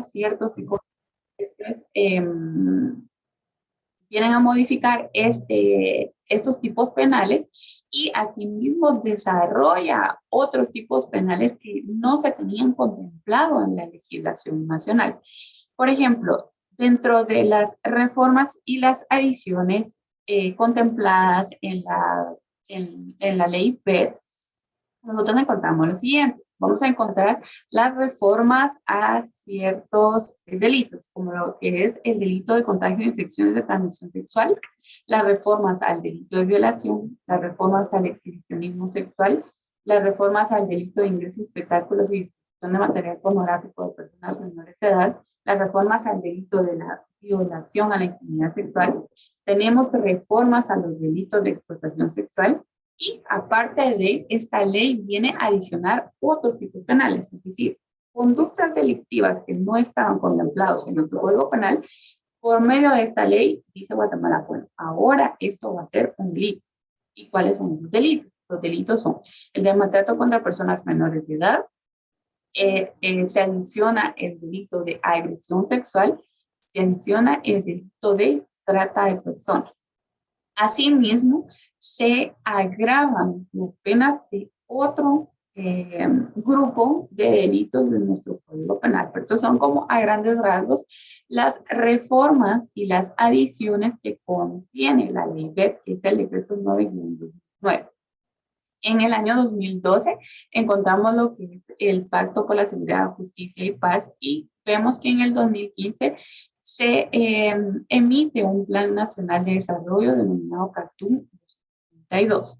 ciertos tipos de vienen a modificar estos tipos penales y asimismo desarrolla otros tipos penales que no se tenían contemplado en la legislación nacional. Por ejemplo, dentro de las reformas y las adiciones contempladas en la ley PET, nosotros encontramos lo siguiente. Vamos a encontrar las reformas a ciertos delitos, como lo que es el delito de contagio de infecciones de transmisión sexual, las reformas al delito de violación, las reformas al exhibicionismo sexual, las reformas al delito de ingreso a espectáculos y distribución de material pornográfico de personas menores de edad, las reformas al delito de la violación a la intimidad sexual. Tenemos reformas a los delitos de explotación sexual, y aparte de esta ley viene a adicionar otros tipos penales, es decir, conductas delictivas que no estaban contemplados en nuestro Código Penal, por medio de esta ley, dice Guatemala, bueno, ahora esto va a ser un delito. ¿Y cuáles son esos delitos? Los delitos son el de maltrato contra personas menores de edad, se adiciona el delito de agresión sexual, se adiciona el delito de trata de personas. Asimismo, se agravan las penas de otro grupo de delitos de nuestro Código Penal. Pero eso son como a grandes rasgos las reformas y las adiciones que contiene la ley BEP, que es el decreto 9-2009. En el año 2012 encontramos lo que es el Pacto por la Seguridad, Justicia y Paz y vemos que en el 2015 se emite un Plan Nacional de Desarrollo denominado CARTUM 32.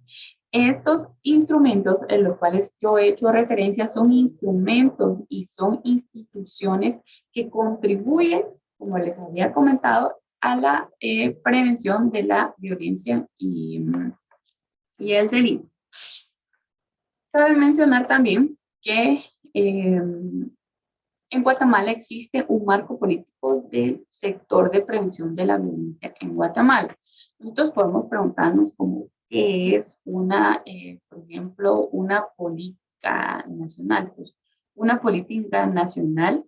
Estos instrumentos en los cuales yo he hecho referencia son instrumentos y son instituciones que contribuyen, como les había comentado, a la prevención de la violencia y el delito. Cabe mencionar también que en Guatemala existe un marco político del sector de prevención de la violencia en Guatemala. Nosotros podemos preguntarnos cómo qué es por ejemplo, una política nacional. Pues una política nacional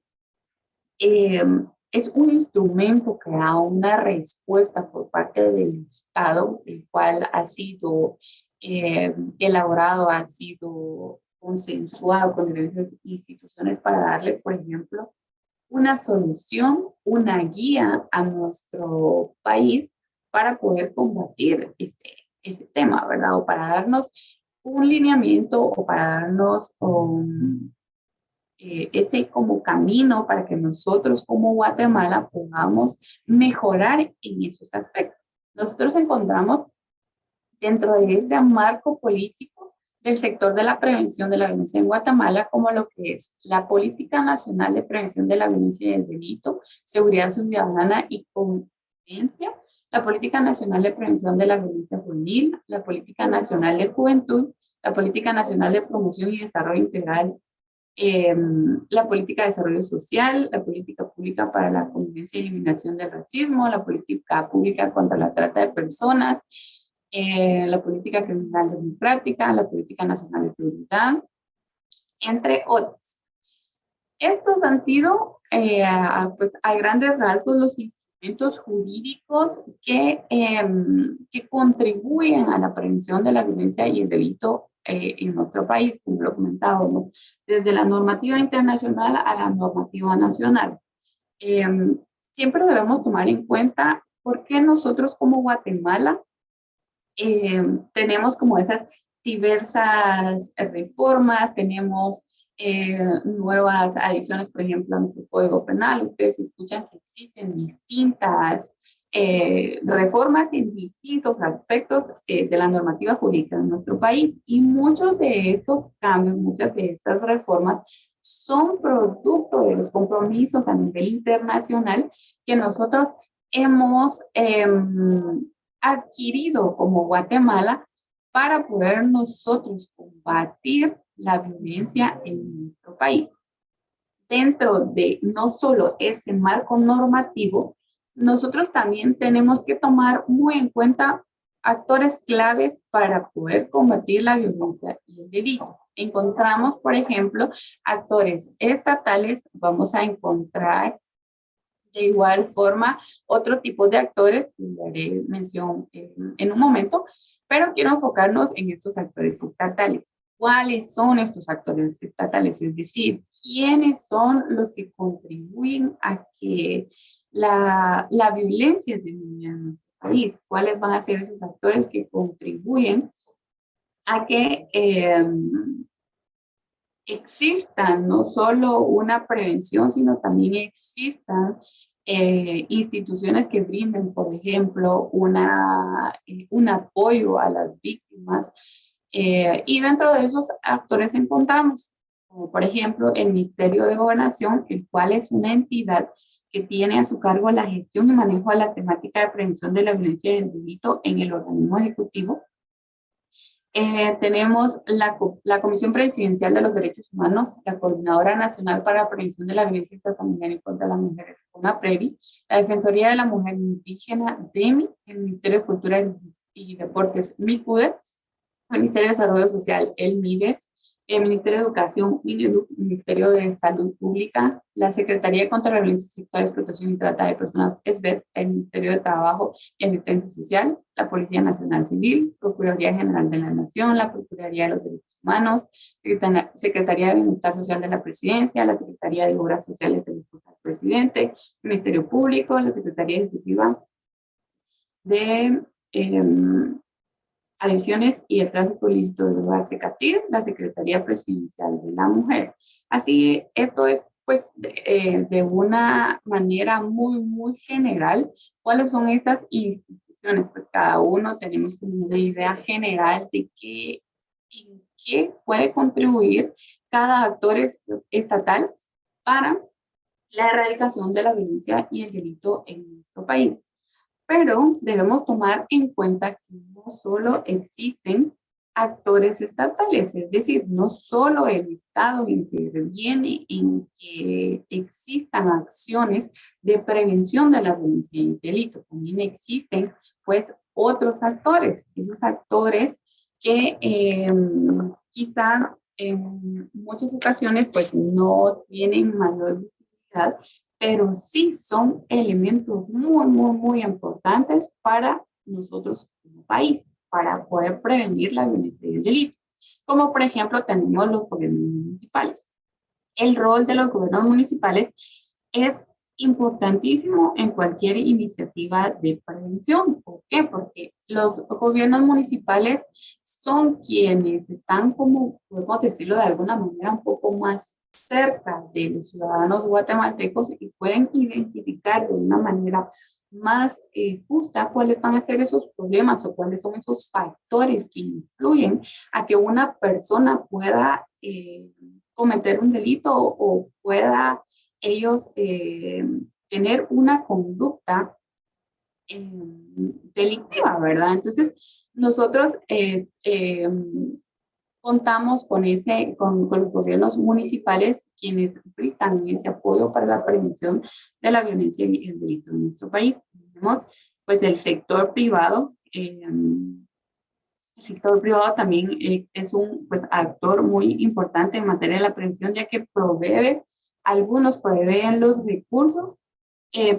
eh, es un instrumento que da una respuesta por parte del Estado, el cual ha sido elaborado, ha sido consensuado con diferentes instituciones para darle, por ejemplo, una solución, una guía a nuestro país para poder combatir ese tema, ¿verdad? O para darnos un lineamiento o para darnos ese como camino para que nosotros como Guatemala podamos mejorar en esos aspectos. Nosotros encontramos dentro de este marco político del sector de la prevención de la violencia en Guatemala, como lo que es la Política Nacional de Prevención de la Violencia y el Delito, Seguridad Ciudadana y Convivencia, la Política Nacional de Prevención de la Violencia Juvenil, la Política Nacional de Juventud, la Política Nacional de Promoción y Desarrollo Integral, la política de desarrollo social, la política pública para la convivencia y eliminación del racismo, la política pública contra la trata de personas, la política criminal democrática, la política nacional de seguridad, entre otros. Estos han sido, pues, a grandes rasgos los instrumentos jurídicos que contribuyen a la prevención de la violencia y el delito en nuestro país, como lo comentábamos, desde la normativa internacional a la normativa nacional. Eh, Siempre debemos tomar en cuenta por qué nosotros como Guatemala tenemos como esas diversas reformas, tenemos nuevas adiciones, por ejemplo, a nuestro Código Penal. Ustedes escuchan que existen distintas reformas en distintos aspectos de la normativa jurídica de nuestro país y muchos de estos cambios, muchas de estas reformas son producto de los compromisos a nivel internacional que nosotros hemos adquirido como Guatemala para poder nosotros combatir la violencia en nuestro país. Dentro de no solo ese marco normativo, nosotros también tenemos que tomar muy en cuenta actores claves para poder combatir la violencia y el delito. Encontramos, por ejemplo, actores estatales, vamos a encontrar de igual forma otro tipo de actores, le haré mención en un momento, pero quiero enfocarnos en estos actores estatales. ¿Cuáles son estos actores estatales? Es decir, ¿quiénes son los que contribuyen a que la violencia disminuya en nuestro país? ¿Cuáles van a ser esos actores que contribuyen a que existan no solo una prevención, sino también existan instituciones que brinden, por ejemplo, un apoyo a las víctimas? Y dentro de esos actores encontramos, como por ejemplo, el Ministerio de Gobernación, el cual es una entidad que tiene a su cargo la gestión y manejo de la temática de prevención de la violencia y del delito en el organismo ejecutivo. Tenemos la Comisión Presidencial de los Derechos Humanos, la Coordinadora Nacional para la Prevención de la Violencia Intrafamiliar y contra las Mujeres, CONAPREVI, la Defensoría de la Mujer Indígena, DEMI, el Ministerio de Cultura y Deportes, MICUDE, el Ministerio de Desarrollo Social, el MIDES, el Ministerio de Educación, MINEDUC, el Ministerio de Salud Pública, la Secretaría contra la Violencia Sexual, Explotación y Trata de Personas, SBET, el Ministerio de Trabajo y Asistencia Social, la Policía Nacional Civil, Procuraduría General de la Nación, la Procuraduría de los Derechos Humanos, Secretaría de Bienestar Social de la Presidencia, la Secretaría de Obras Sociales del Presidente, el Ministerio Público, la Secretaría Ejecutiva de Adiciones y el Tráfico Ilícito de drogas, SECATIR, la Secretaría Presidencial de la Mujer. Así, esto es pues de una manera muy general. ¿Cuáles son esas instituciones? Pues cada uno tenemos como una idea general de en qué puede contribuir cada actor estatal para la erradicación de la violencia y el delito en nuestro país. Pero debemos tomar en cuenta que no solo existen actores estatales, es decir, no solo el Estado interviene en que existan acciones de prevención de la violencia y el delito, también existen pues otros actores, esos actores que quizá en muchas ocasiones pues no tienen mayor visibilidad, pero sí son elementos muy importantes para nosotros como país, para poder prevenir la violencia y el delito. Como por ejemplo tenemos los gobiernos municipales. El rol de los gobiernos municipales es importantísimo en cualquier iniciativa de prevención. ¿Por qué? Porque los gobiernos municipales son quienes están, como podemos decirlo de alguna manera, un poco más cerca de los ciudadanos guatemaltecos y pueden identificar de una manera más justa cuáles van a ser esos problemas o cuáles son esos factores que influyen a que una persona pueda cometer un delito o pueda ellos tener una conducta delictiva, ¿verdad? Entonces, nosotros contamos con los gobiernos municipales quienes brindan ese apoyo para la prevención de la violencia y el delito en nuestro país. Tenemos pues el sector privado. El sector privado también es un pues, actor muy importante en materia de la prevención, ya que algunos proveen los recursos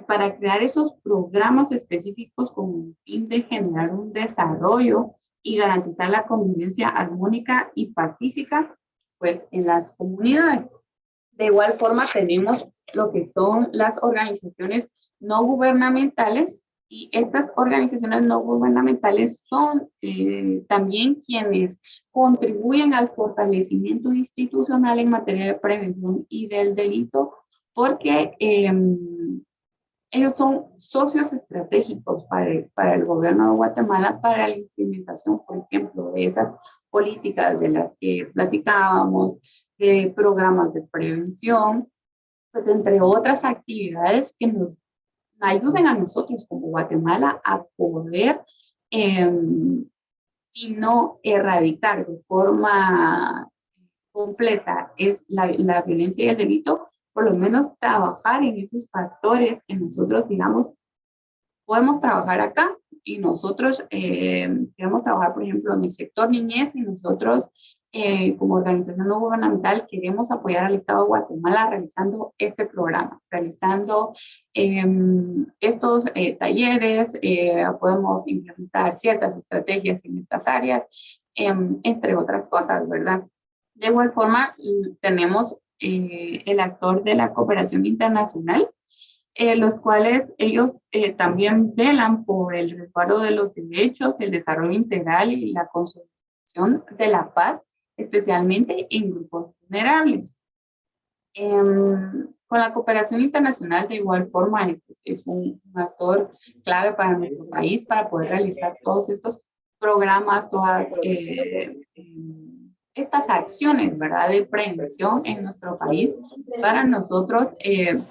para crear esos programas específicos con el fin de generar un desarrollo y garantizar la convivencia armónica y pacífica pues, en las comunidades. De igual forma tenemos lo que son las organizaciones no gubernamentales, y estas organizaciones no gubernamentales son también quienes contribuyen al fortalecimiento institucional en materia de prevención y del delito, porque ellos son socios estratégicos para el gobierno de Guatemala para la implementación, por ejemplo, de esas políticas de las que platicábamos, de programas de prevención, pues entre otras actividades que nos ayuden a nosotros como Guatemala a poder, si no erradicar de forma completa es la violencia y el delito, por lo menos trabajar en esos factores que nosotros, digamos, podemos trabajar acá y nosotros queremos trabajar, por ejemplo, en el sector niñez y nosotros como organización no gubernamental queremos apoyar al Estado de Guatemala realizando este programa, realizando estos talleres, podemos implementar ciertas estrategias en estas áreas, entre otras cosas, ¿verdad? De igual forma, tenemos el actor de la cooperación internacional, los cuales ellos también velan por el resguardo de los derechos, el desarrollo integral y la consolidación de la paz, especialmente en grupos vulnerables. Con la cooperación internacional, de igual forma, es un actor clave para nuestro país para poder realizar todos estos programas, todas estas acciones, ¿verdad?, de prevención en nuestro país, para nosotros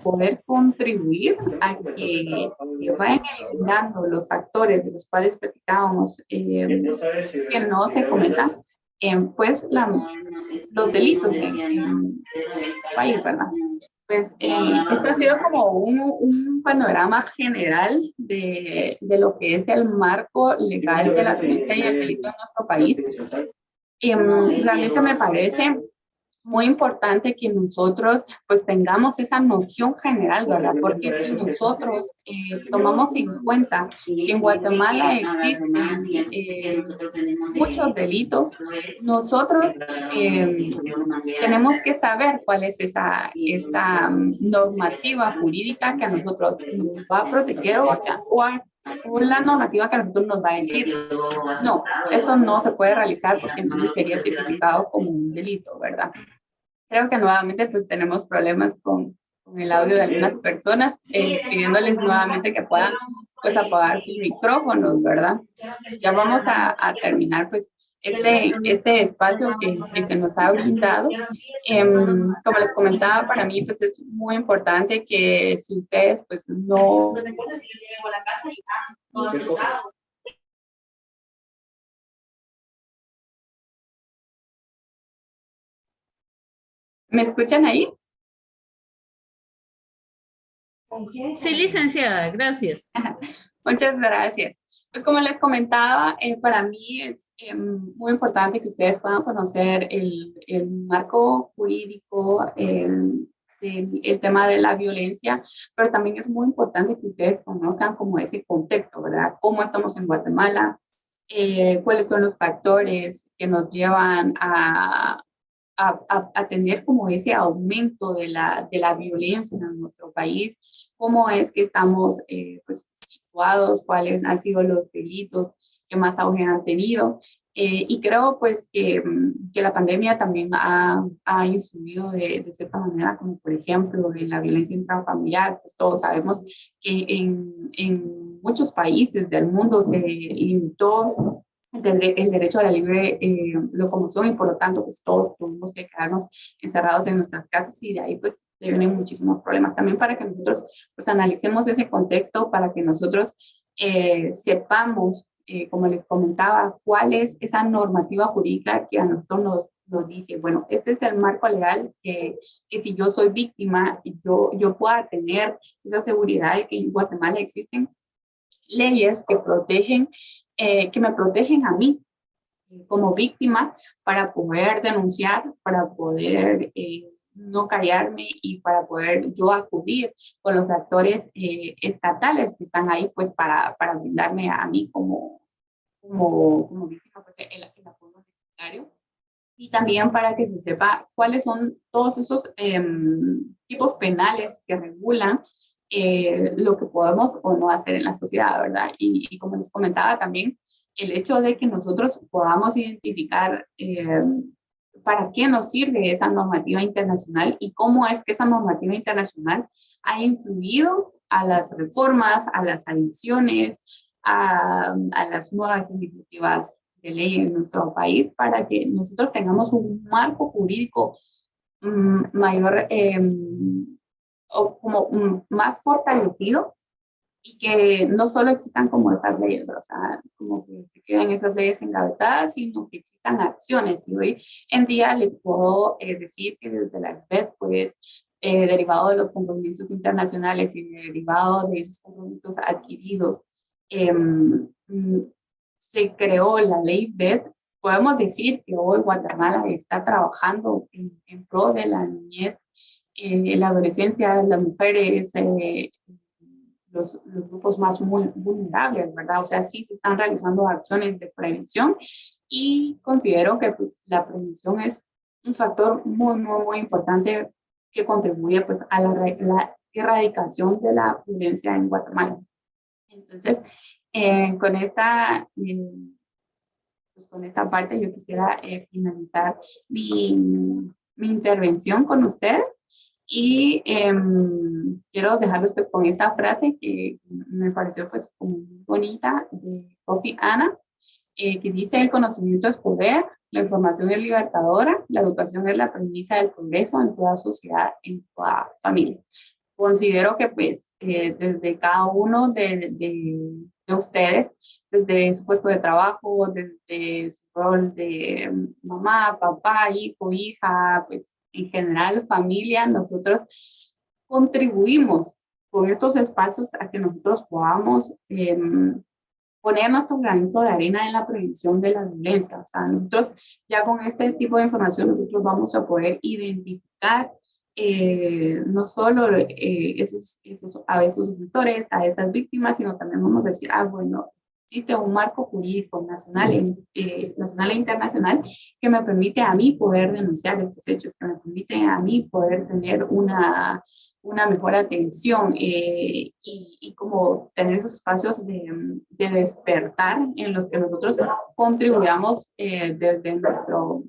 poder contribuir a que vayan eliminando los factores de los cuales platicábamos, que no se cometan, pues los delitos en el país, ¿verdad? Pues esto ha sido como un panorama general de lo que es el marco legal de la violencia y el delito en nuestro país. Realmente me parece muy importante que nosotros pues tengamos esa noción general, ¿verdad? Porque si nosotros tomamos en cuenta que en Guatemala existen muchos delitos, nosotros tenemos que saber cuál es esa normativa jurídica que a nosotros nos va a proteger o la normativa que a nosotros nos va a decir, no, esto no se puede realizar porque entonces sería tipificado como un delito, ¿verdad? Creo que nuevamente pues tenemos problemas con el audio de algunas personas, pidiéndoles nuevamente que puedan pues apagar sus micrófonos, ¿verdad? Ya vamos a terminar pues este espacio que se nos ha brindado. Como les comentaba, para mí pues es muy importante que si ustedes pues no... ¿Me escuchan ahí? Sí, licenciada, gracias. Muchas gracias. Pues como les comentaba, para mí es muy importante que ustedes puedan conocer el marco jurídico, el tema de la violencia, pero también es muy importante que ustedes conozcan como ese contexto, ¿verdad? Cómo estamos en Guatemala, cuáles son los factores que nos llevan a tener como ese aumento de la violencia en nuestro país, cómo es que estamos pues, situados, cuáles han sido los delitos que más auge han tenido. Y creo pues que la pandemia también ha influido de cierta manera, como por ejemplo en la violencia intrafamiliar, pues todos sabemos que en muchos países del mundo se limitó el derecho a la libre locomoción y por lo tanto pues todos tuvimos que quedarnos encerrados en nuestras casas y de ahí pues le vienen muchísimos problemas también para que nosotros pues analicemos ese contexto, para que nosotros sepamos, como les comentaba, cuál es esa normativa jurídica que a nosotros nos dice, bueno, este es el marco legal que si yo soy víctima, yo pueda tener esa seguridad de que en Guatemala existen leyes que me protegen a mí como víctima para poder denunciar, para poder no callarme y para poder yo acudir con los actores estatales que están ahí pues para brindarme a mí como víctima pues, el apoyo necesario. Y también para que se sepa cuáles son todos esos tipos penales que regulan lo que podemos o no hacer en la sociedad, ¿verdad? Y como les comentaba también, el hecho de que nosotros podamos identificar para qué nos sirve esa normativa internacional y cómo es que esa normativa internacional ha influido a las reformas, a las adiciones, a las nuevas iniciativas de ley en nuestro país, para que nosotros tengamos un marco jurídico mayor o como más fortalecido y que no solo existan como esas leyes, o sea, como que se queden esas leyes engavetadas, sino que existan acciones. Y hoy en día les puedo decir que desde la FED, pues, derivado de los compromisos internacionales y derivado de esos compromisos adquiridos, se creó la ley BED, podemos decir que hoy Guatemala está trabajando en pro de la niñez, la adolescencia, las mujeres, los grupos más vulnerables, ¿verdad? O sea, sí se están realizando acciones de prevención y considero que pues, la prevención es un factor muy importante que contribuye pues, a la erradicación de la violencia en Guatemala. Entonces, con pues con esta parte yo quisiera finalizar mi intervención con ustedes y quiero dejarles pues con esta frase que me pareció pues como muy bonita de Kofi Annan, que dice: el conocimiento es poder, la información es libertadora, la educación es la premisa del progreso en toda sociedad, en toda familia. Considero que pues desde cada uno de ustedes, desde su puesto de trabajo, desde su rol de mamá, papá, hijo, hija, pues en general familia, nosotros contribuimos con estos espacios a que nosotros podamos poner nuestro granito de arena en la prevención de la violencia. O sea, nosotros ya con este tipo de información nosotros vamos a poder identificar no solo esos abusos sufrisores, a esas víctimas, sino también vamos a decir, bueno, existe un marco jurídico nacional e internacional que me permite a mí poder denunciar estos hechos, que me permite a mí poder tener una mejor atención y como tener esos espacios de despertar en los que nosotros contribuyamos desde nuestro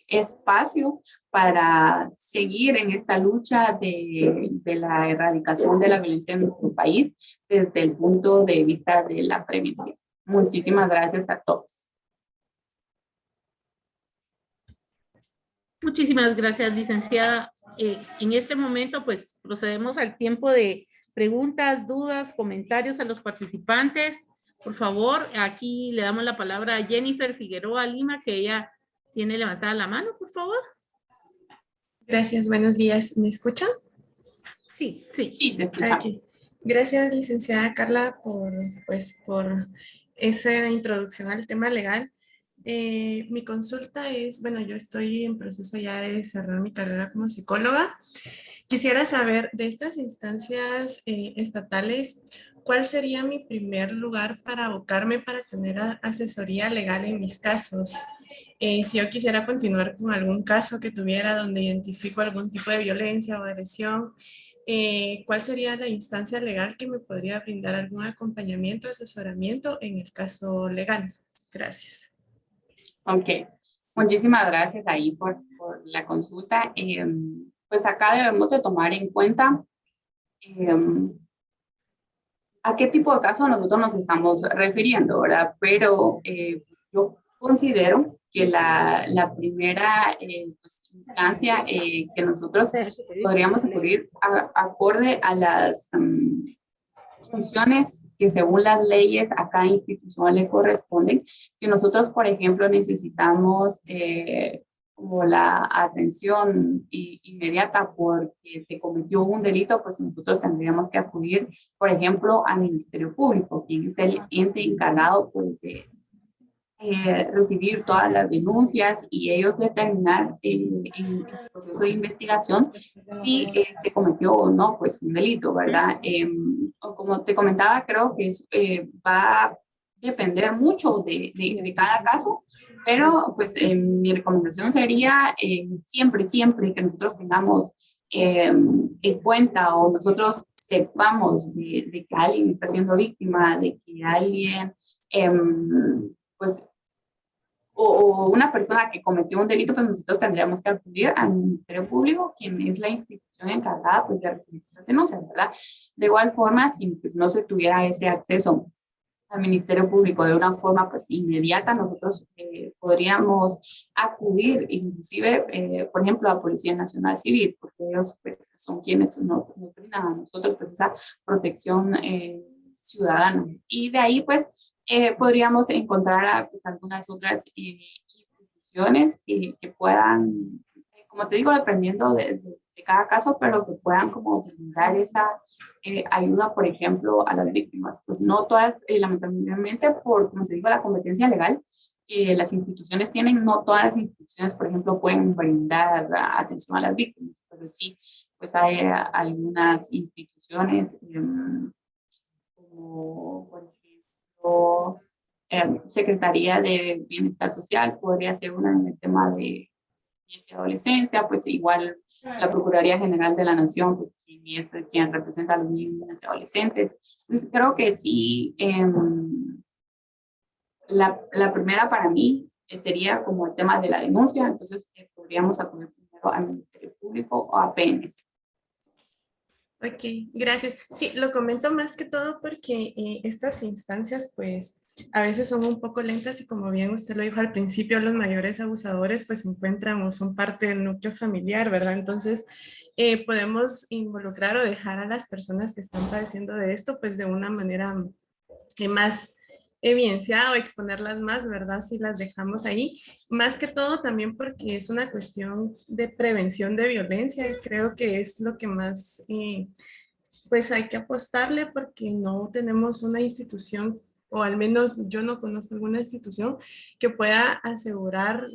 espacio para seguir en esta lucha de la erradicación de la violencia en nuestro país desde el punto de vista de la prevención. Muchísimas gracias a todos. Muchísimas gracias, licenciada. En este momento, pues, procedemos al tiempo de preguntas, dudas, comentarios a los participantes. Por favor, aquí le damos la palabra a Jennifer Figueroa Lima, que ella tiene levantada la mano, por favor. Gracias, buenos días. ¿Me escuchan? Sí, sí. Sí, te escuchamos. Okay. Gracias, licenciada Carla, por esa introducción al tema legal. Mi consulta es, bueno, yo estoy en proceso ya de cerrar mi carrera como psicóloga. Quisiera saber de estas instancias estatales, ¿cuál sería mi primer lugar para abocarme para tener asesoría legal en mis casos? Si yo quisiera continuar con algún caso que tuviera donde identifico algún tipo de violencia o agresión, ¿cuál sería la instancia legal que me podría brindar algún acompañamiento, asesoramiento en el caso legal? Gracias. Ok, muchísimas gracias ahí por la consulta. Pues acá debemos de tomar en cuenta a qué tipo de caso nosotros nos estamos refiriendo, ¿verdad? Pero pues yo considero que la primera pues, instancia que nosotros podríamos acudir acorde a las funciones que según las leyes a cada institución le corresponden. Si nosotros, por ejemplo, necesitamos como la atención inmediata porque se cometió un delito, pues nosotros tendríamos que acudir, por ejemplo, al Ministerio Público, quien es el ente encargado pues, de recibir todas las denuncias y ellos determinar en el proceso de investigación si se cometió o no pues un delito, ¿verdad? Como te comentaba, creo que va a depender mucho de cada caso, pero pues mi recomendación sería siempre que nosotros tengamos en cuenta o nosotros sepamos de que alguien está siendo víctima, de que alguien pues, o una persona que cometió un delito, pues nosotros tendríamos que acudir al Ministerio Público, quien es la institución encargada pues, de recibir las denuncias, ¿verdad? De igual forma, si pues, no se tuviera ese acceso al Ministerio Público de una forma pues inmediata, nosotros podríamos acudir inclusive, por ejemplo, a Policía Nacional Civil, porque ellos pues, son quienes nos brindan a nosotros pues, esa protección ciudadana. Y de ahí pues podríamos encontrar pues, algunas otras instituciones que puedan, como te digo, dependiendo de cada caso, pero que puedan como brindar esa ayuda, por ejemplo, a las víctimas. Pues no todas, lamentablemente, por, como te digo, la competencia legal, que las instituciones tienen, no todas las instituciones, por ejemplo, pueden brindar atención a las víctimas, pero sí, pues hay algunas instituciones, como por ejemplo, Secretaría de Bienestar Social, podría ser una en el tema de niñez y adolescencia, pues igual la Procuraduría General de la Nación, pues quien representa a los niños y adolescentes. Entonces creo que sí, la primera para mí sería como el tema de la denuncia, entonces podríamos acudir primero al Ministerio Público o a PNC. Ok, gracias. Sí, lo comento más que todo porque estas instancias pues a veces son un poco lentas y como bien usted lo dijo al principio, los mayores abusadores pues se encuentran o son parte del núcleo familiar, ¿verdad? Entonces podemos involucrar o dejar a las personas que están padeciendo de esto pues de una manera más evidenciada o exponerlas más, ¿verdad? Si las dejamos ahí. Más que todo también porque es una cuestión de prevención de violencia y creo que es lo que más, pues hay que apostarle porque no tenemos una institución o al menos yo no conozco alguna institución que pueda asegurar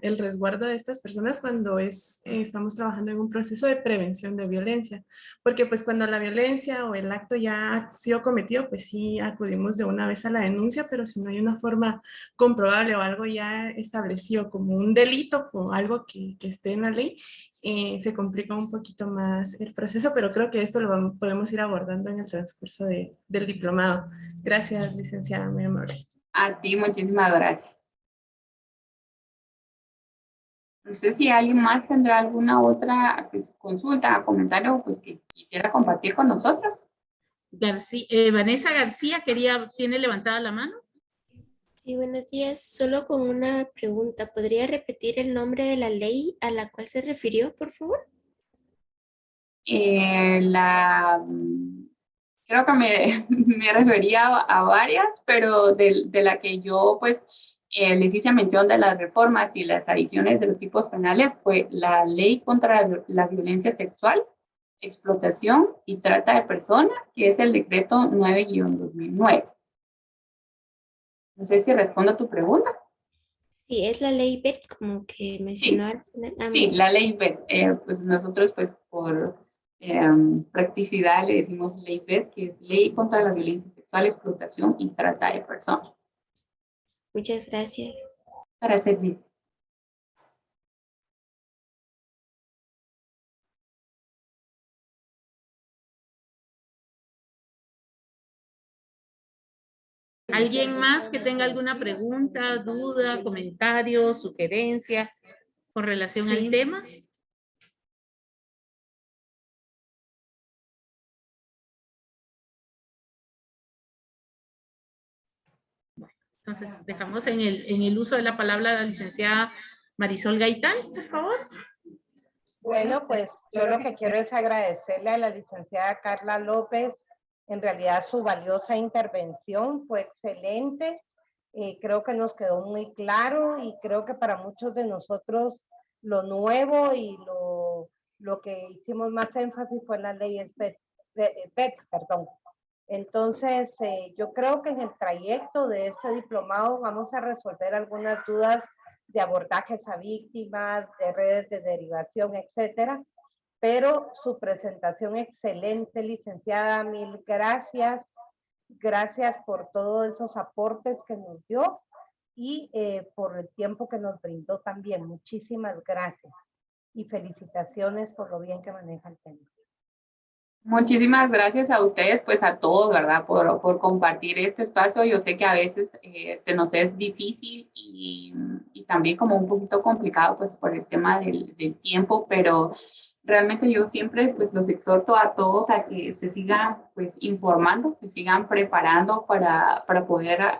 el resguardo de estas personas cuando estamos trabajando en un proceso de prevención de violencia. Porque pues cuando la violencia o el acto ya ha sido cometido, pues sí acudimos de una vez a la denuncia, pero si no hay una forma comprobable o algo ya establecido como un delito o algo que esté en la ley, se complica un poquito más el proceso, pero creo que esto podemos ir abordando en el transcurso del diplomado. Gracias, licenciada, muy amable. A ti, muchísimas gracias. No sé si alguien más tendrá alguna otra pues, consulta, comentario pues, que quisiera compartir con nosotros. Vanessa García tiene levantada la mano. Sí, buenos días. Solo con una pregunta. ¿Podría repetir el nombre de la ley a la cual se refirió, por favor? Creo que me refería a varias, pero de la que yo pues les hice mención de las reformas y las adiciones de los tipos penales fue la ley contra la violencia sexual, explotación y trata de personas, que es el decreto 9-2009. No sé si respondo a tu pregunta. Sí, es la ley BET, como que mencionó al final. Sí, la ley BET. Pues nosotros, pues por practicidad le decimos ley BET, que es Ley contra la Violencia Sexual, Explotación y Trata de Personas. Muchas gracias. Para servir. ¿Alguien más que tenga alguna pregunta, duda, comentario, sugerencia con relación al tema? Entonces, dejamos en el uso de la palabra la licenciada Marisol Gaitán, por favor. Bueno, pues yo lo que quiero es agradecerle a la licenciada Carla López. En realidad su valiosa intervención fue excelente. Creo que nos quedó muy claro y creo que para muchos de nosotros lo nuevo y lo que hicimos más énfasis fue en la ley PET, perdón. Entonces, yo creo que en el trayecto de este diplomado vamos a resolver algunas dudas de abordajes a víctimas, de redes de derivación, etcétera. Pero su presentación excelente, licenciada, mil gracias. Gracias por todos esos aportes que nos dio y por el tiempo que nos brindó también. Muchísimas gracias y felicitaciones por lo bien que maneja el tema. Muchísimas gracias a ustedes, pues a todos, ¿verdad? Por compartir este espacio. Yo sé que a veces se nos es difícil y también como un poquito complicado, pues por el tema del tiempo, pero realmente yo siempre pues los exhorto a todos a que se sigan pues informando, se sigan preparando para poder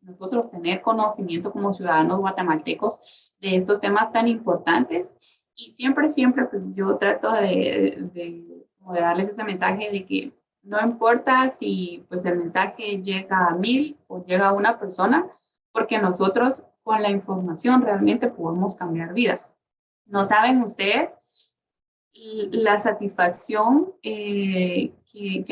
nosotros tener conocimiento como ciudadanos guatemaltecos de estos temas tan importantes. Y siempre, pues yo trato de darles ese mensaje de que no importa si pues el mensaje llega a 1000 o llega a una persona, porque nosotros con la información realmente podemos cambiar vidas. No saben ustedes la satisfacción que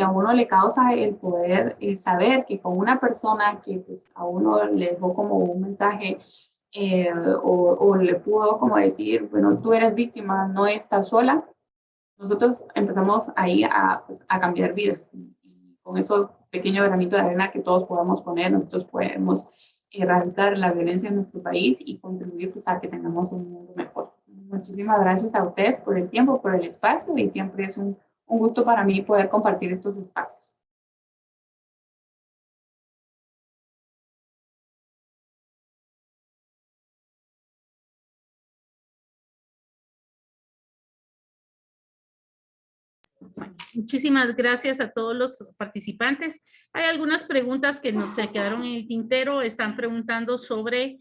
a uno le causa el poder saber que con una persona que pues, a uno le dejó como un mensaje o le pudo como decir, bueno, tú eres víctima, no estás sola, nosotros empezamos ahí pues, a cambiar vidas. Y con eso pequeño granito de arena que todos podamos poner, nosotros podemos erradicar la violencia en nuestro país y contribuir pues, a que tengamos un mundo mejor. Muchísimas gracias a ustedes por el tiempo, por el espacio y siempre es un gusto para mí poder compartir estos espacios. Bueno, muchísimas gracias a todos los participantes. Hay algunas preguntas que nos se quedaron en el tintero. Están preguntando sobre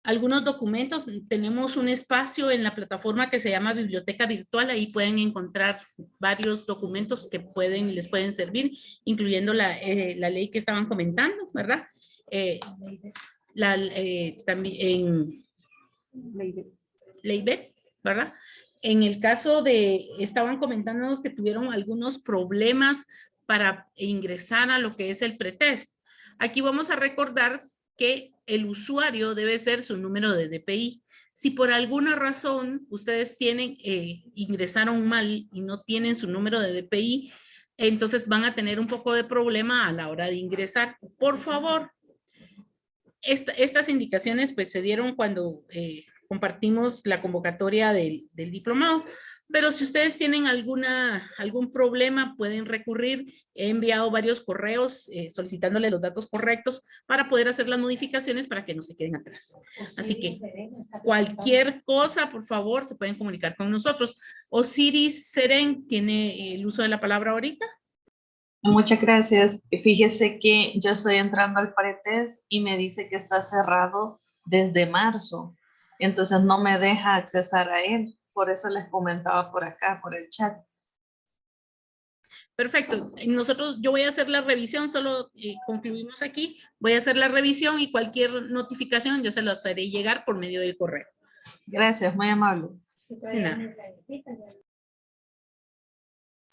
algunos documentos. Tenemos un espacio en la plataforma que se llama Biblioteca Virtual. Ahí pueden encontrar varios documentos que les pueden servir, incluyendo la ley que estaban comentando, ¿verdad? También ley B, ¿verdad? En el caso estaban comentándonos que tuvieron algunos problemas para ingresar a lo que es el pretest. Aquí vamos a recordar que el usuario debe ser su número de DPI. Si por alguna razón ustedes ingresaron mal y no tienen su número de DPI, entonces van a tener un poco de problema a la hora de ingresar. Por favor, estas indicaciones pues se dieron cuando compartimos la convocatoria del diplomado, pero si ustedes tienen algún problema pueden recurrir. He enviado varios correos solicitándole los datos correctos para poder hacer las modificaciones para que no se queden atrás. Así que cualquier cosa, por favor, se pueden comunicar con nosotros. Osiris Seren tiene el uso de la palabra ahorita. Muchas gracias. Fíjese que yo estoy entrando al pretest y me dice que está cerrado desde marzo. Entonces no me deja accesar a él. Por eso les comentaba por acá, por el chat. Perfecto. Yo voy a hacer la revisión, solo concluimos aquí. Voy a hacer la revisión y cualquier notificación yo se las haré llegar por medio del correo. Gracias, muy amable. De nada.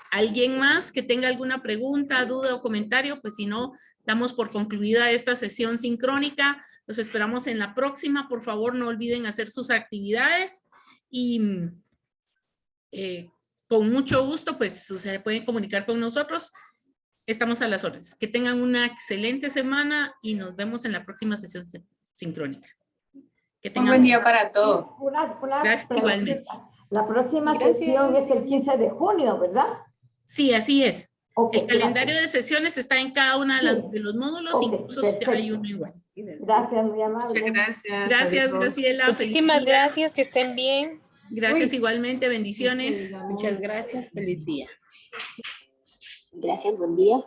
¿Alguien más que tenga alguna pregunta, duda o comentario? Pues si no, damos por concluida esta sesión sincrónica. Los esperamos en la próxima. Por favor, no olviden hacer sus actividades y con mucho gusto, pues se pueden comunicar con nosotros. Estamos a las órdenes. Que tengan una excelente semana y nos vemos en la próxima sesión sincrónica. Un buen día para todos. Gracias, igualmente. La próxima sesión es el 15 de junio, ¿verdad? Sí, así es. Okay, el calendario de sesiones está en cada una de los módulos, incluso hay uno igual. Gracias, muy amable. Muchas gracias. Gracias, Graciela. Muchísimas gracias, que estén bien. Gracias igualmente, bendiciones. Muchas gracias, feliz día. Gracias, buen día.